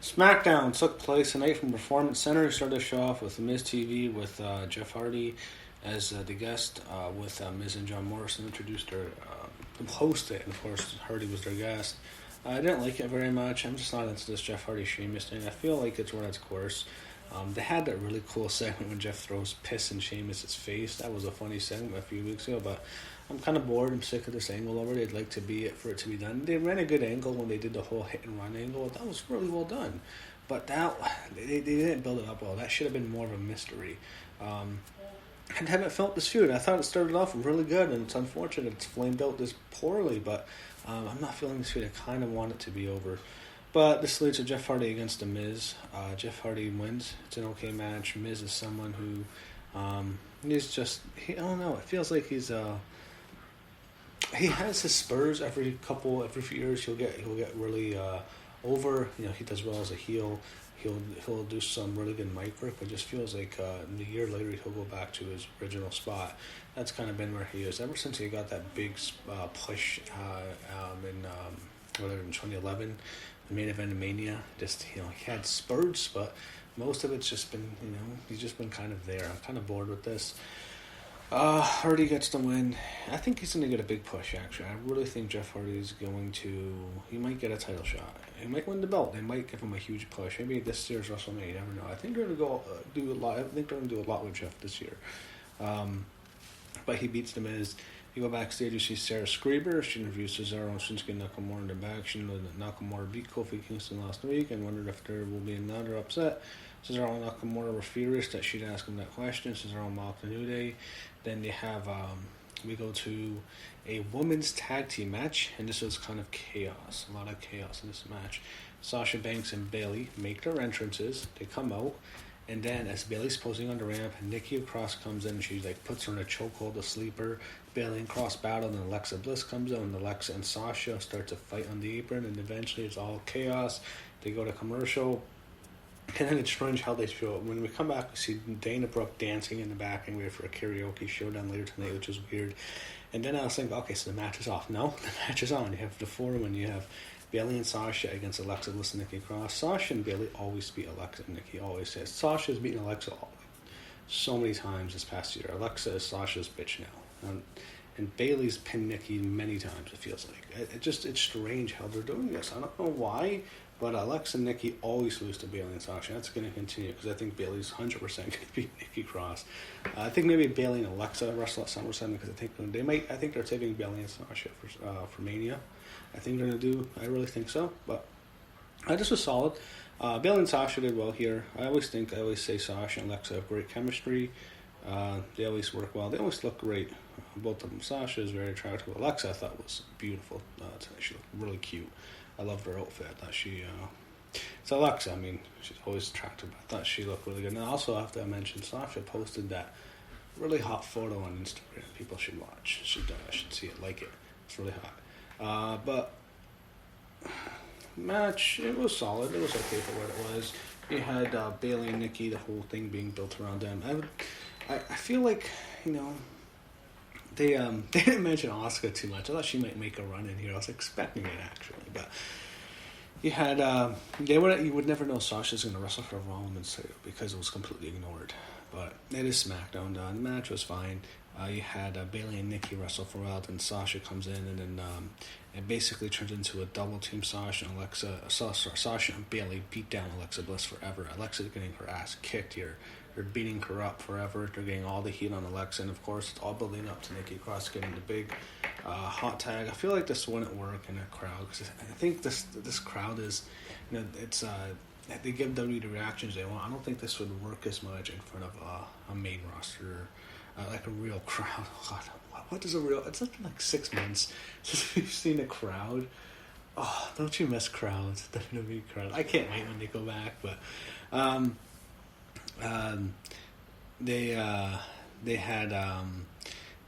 SmackDown took place tonight from Performance Centre. We started the show off with Miz TV with Jeff Hardy as the guest, with Miz and John Morrison introduced their hosted, and of course Hardy was their guest. I didn't like it very much. I'm just not into this Jeff Hardy Sheamus thing. I feel like it's run its course. They had that really cool segment when Jeff throws piss in Sheamus' face. That was a funny segment a few weeks ago, but I'm kind of bored. I'm sick of this angle already. I'd like to be it for it to be done. They ran a good angle when they did the whole hit and run angle. That was really well done, but that they didn't build it up well. That should have been more of a mystery. I haven't felt this feud. I thought it started off really good, and it's unfortunate it's flamed out this poorly, but I'm not feeling this feud. I kind of want it to be over. But this leads to Jeff Hardy against The Miz. Jeff Hardy wins. It's an okay match. Miz is someone who he's just, I don't know, it feels like he has his spurs every few years. He'll get really over. You know, he does well as a heel. He'll do some really good mic work, but just feels like a year later he'll go back to his original spot. That's kind of been where he is ever since he got that big push in 2011, the main event of Mania. Just, you know, he had spurts, but most of it's just been, you know, he's just been kind of there. I'm kind of bored with this. Hardy gets the win. I think he's going to get a big push, actually. I really think Jeff Hardy's going to... He might get a title shot. He might win the belt. They might give him a huge push. Maybe this year's WrestleMania. You never know. I think they're going to do a lot. I think they're going to do a lot with Jeff this year. But he beats The Miz. You go backstage, you see Sarah Screeber. She interviews Cesaro and Shinsuke Nakamura in the back. She knows that Nakamura beat Kofi Kingston last week and wondered if there will be another upset. Cesaro and Nakamura were furious that she'd ask him that question. Cesaro mocked the New Day. Then you have, we go to a women's tag team match, and this was kind of chaos. A lot of chaos in this match. Sasha Banks and Bayley make their entrances. They come out, and then as Bayley's posing on the ramp, Nikki Cross comes in, and she puts her in a chokehold to sleep her. Bayley and Cross battle, and Alexa Bliss comes out, and Alexa and Sasha start to fight on the apron, and eventually it's all chaos. They go to commercial. And then it's strange how they show it. When we come back, we see Dana Brooke dancing in the back, and we wait for a karaoke showdown later tonight, which is weird. And then I was thinking, okay, so the match is off. No, the match is on. You have the forum, and you have Bayley and Sasha against Alexa Bliss and Nikki Cross. Sasha and Bayley always beat Alexa and Nikki, always says. Sasha's beaten Alexa so many times this past year. Alexa is Sasha's bitch now. And Bayley's pinned Nikki many times, it feels like. It's strange how they're doing this. I don't know why. But Alexa and Nikki always lose to Bayley and Sasha. That's going to continue because I think Bayley's 100% going to beat Nikki Cross. I think maybe Bayley and Alexa wrestle at SummerSlam because I think they're taping Bayley and Sasha for Mania. I think they're going to do. I really think so. But this was solid. Bayley and Sasha did well here. I always say Sasha and Alexa have great chemistry. They always work well. They always look great. Both of them. Sasha is very attractive. Alexa I thought was beautiful. She looked really cute. I loved her outfit. I thought it's Alexa. I mean, she's always attractive, but I thought she looked really good. And I also have to mention, Sasha posted that really hot photo on Instagram. People should watch. Should see it, like it. It's really hot. But match, it was solid. It was okay for what it was. You had Bayley and Nikki, the whole thing being built around them. I feel like, you know, they didn't mention Asuka too much. I thought she might make a run in here. I was expecting it actually, but you had you would never know Sasha's going to wrestle for a Raw Women's title because it was completely ignored. But it is SmackDown. The match was fine. You had Bayley and Nikki wrestle for a while, then Sasha comes in, and then it basically turns into a double team. Sasha and Bayley beat down Alexa Bliss forever. Alexa's getting her ass kicked here. They're beating her up forever. They're getting all the heat on Alexa, and of course, it's all building up to Nikki Cross getting the big hot tag. I feel like this wouldn't work in a crowd because I think this crowd is, you know, it's they give WWE the reactions they want. I don't think this would work as much in front of a main roster, like a real crowd. God, what is a real? It's like 6 months since we've seen a crowd. Oh, don't you miss crowds? WWE crowd. I can't wait when they go back, but. They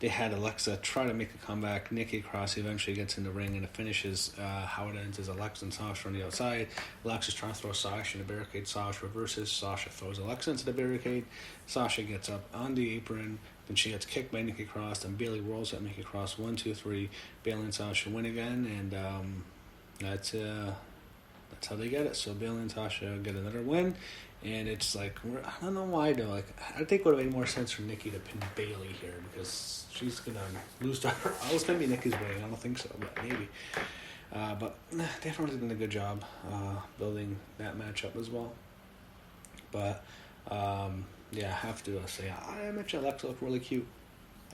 had Alexa try to make a comeback. Nikki Cross eventually gets in the ring, and it finishes. How it ends is Alexa and Sasha on the outside. Alexa's trying to throw Sasha in the barricade. Sasha reverses. Sasha throws Alexa into the barricade. Sasha gets up on the apron. Then she gets kicked by Nikki Cross. Then Bayley rolls at Nikki Cross. 1, 2, 3. Bayley and Sasha win again, and that's that's how they get it. So Bayley and Tasha get another win, and it's like, I don't know why though. Like, I think it would have made more sense for Nikki to pin Bayley here because she's gonna lose to her. I was gonna be Nikki's way. I don't think so, but maybe. But they've really done a good job building that matchup as well. But yeah, I have to say, I mentioned Alexa looked really cute.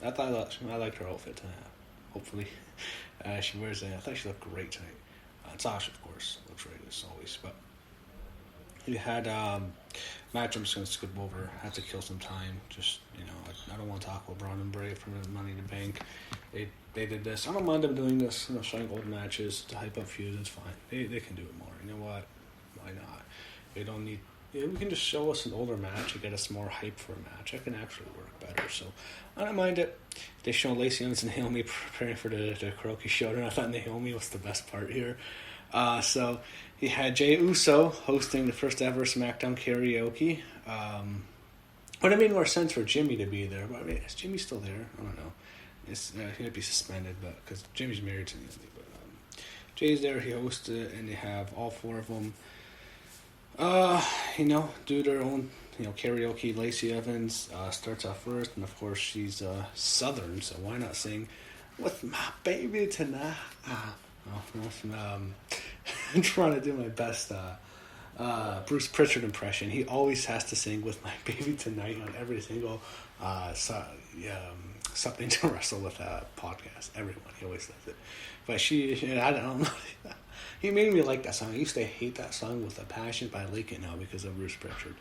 I liked her outfit tonight. Hopefully, she wears it. I thought she looked great tonight. Tasha, of course, looks great as always. But you had match. I'm just gonna skip over. I had to kill some time. Just I don't want to talk about Braun and Bray from Money in the Bank. They did this. I don't mind them doing this. Showing old matches to hype up feuds. It's fine. They can do it more. You know what? Why not? They don't need. We can just show us an older match and get us more hype for a match. That can actually work better. So I don't mind it. They show Lacey Evans and Naomi preparing for the karaoke show, and I thought Naomi was the best part here. So he had Jey Uso hosting the first ever SmackDown karaoke. Would have made more sense for Jimmy to be there, but I mean, is Jimmy still there? I don't know. He might be suspended, but because Jimmy's married to Naomi. But Jay's there. He hosts it, and they have all four of them. Do their own, karaoke. Lacey Evans starts off first, and of course she's Southern, so why not sing "With My Baby Tonight"? I'm trying to do my best Bruce Pritchard impression. He always has to sing "With My Baby Tonight" on every single something to wrestle with podcast. Everyone, he always does it. But I don't know. He made me like that song. I used to hate that song with a passion, but I like it now because of Bruce Pritchard.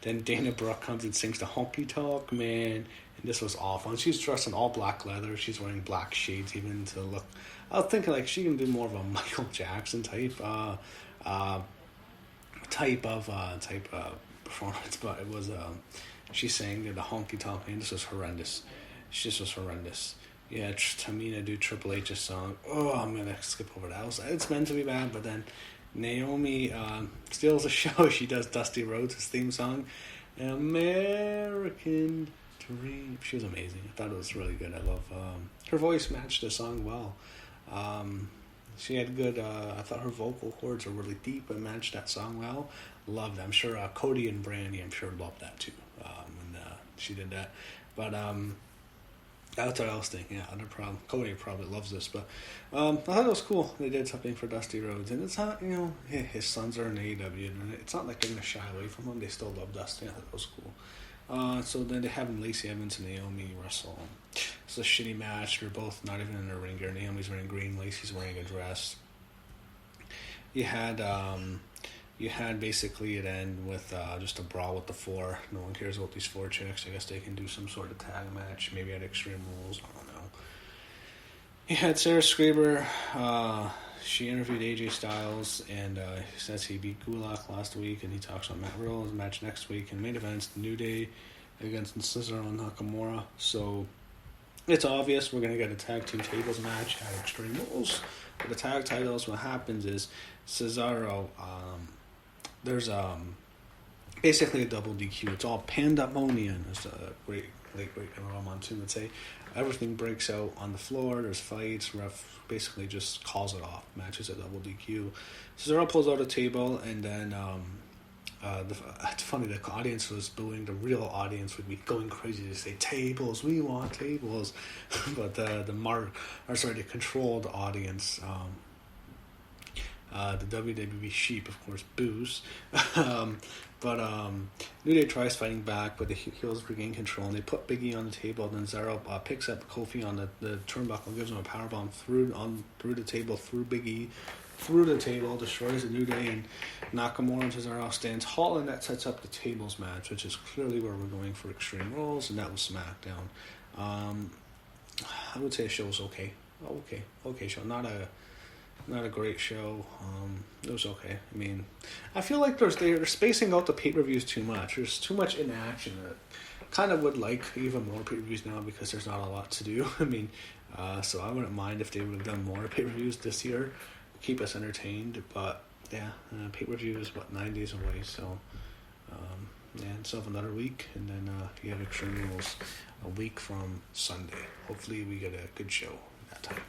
Then Dana Brooke comes and sings the Honky Tonk Man, and this was awful. And she's dressed in all black leather. She's wearing black shades even to look. I was thinking like she can do more of a Michael Jackson type performance, but it was she sang the Honky Tonk Man. This was horrendous. This was horrendous. Yeah, Tamina do Triple H's song. Oh, I'm gonna skip over that. It's meant to be bad, but then Naomi steals the show. She does Dusty Rhodes' theme song, American Dream. She was amazing. I thought it was really good. I love her voice matched the song well. She had good. I thought her vocal cords were really deep and matched that song well. Loved it. I'm sure Cody and Brandy, loved that too when she did that. But that's what I was thinking. Yeah, no problem. Cody probably loves this, but I thought it was cool. They did something for Dusty Rhodes, and it's not, his sons are in AEW, and it's not like they're gonna shy away from him. They still love Dusty. I thought it was cool. So then they have Lacey Evans and Naomi wrestle. It's a shitty match. They're both not even in the ring gear. Naomi's wearing green. Lacey's wearing a dress. You had basically it end with just a brawl with the four. No one cares about these four chicks. I guess they can do some sort of tag match, maybe at Extreme Rules. I don't know. You had Sarah Scraper. She interviewed AJ Styles, and he says he beat Gulak last week, and he talks about Matt Riddle's match next week. And main events, the New Day against Cesaro and Nakamura. So it's obvious we're going to get a tag team tables match at Extreme Rules. For the tag titles, what happens is Cesaro, there's basically a double DQ. It's all pandemonium. It's a great Monsoon would say. Everything breaks out on the floor. There's fights. Ref basically just calls it off. Matches a double DQ. Cesaro pulls out a table, and then it's funny. The audience was booing. The real audience would be going crazy to say tables. We want tables, but the controlled audience. The WWE sheep, of course, boos. But New Day tries fighting back, but the heels regain control, and they put Big E on the table. Then Cesaro picks up Kofi on the turnbuckle, gives him a powerbomb through the table, through Big E, through the table, destroys the New Day, and Nakamura and Cesaro stands tall, and that sets up the tables match, which is clearly where we're going for Extreme Rules, and that was SmackDown. I would say the show was okay. Okay show. Not a great show. It was okay. I mean, I feel like they're spacing out the pay-per-views too much. There's too much inaction. I kind of would like even more pay-per-views now because there's not a lot to do. I mean, so I wouldn't mind if they would have done more pay-per-views this year. Keep us entertained. But, yeah, pay-per-view is, 9 days away. So, so have another week. And then you have Extreme Rules a week from Sunday. Hopefully we get a good show that time.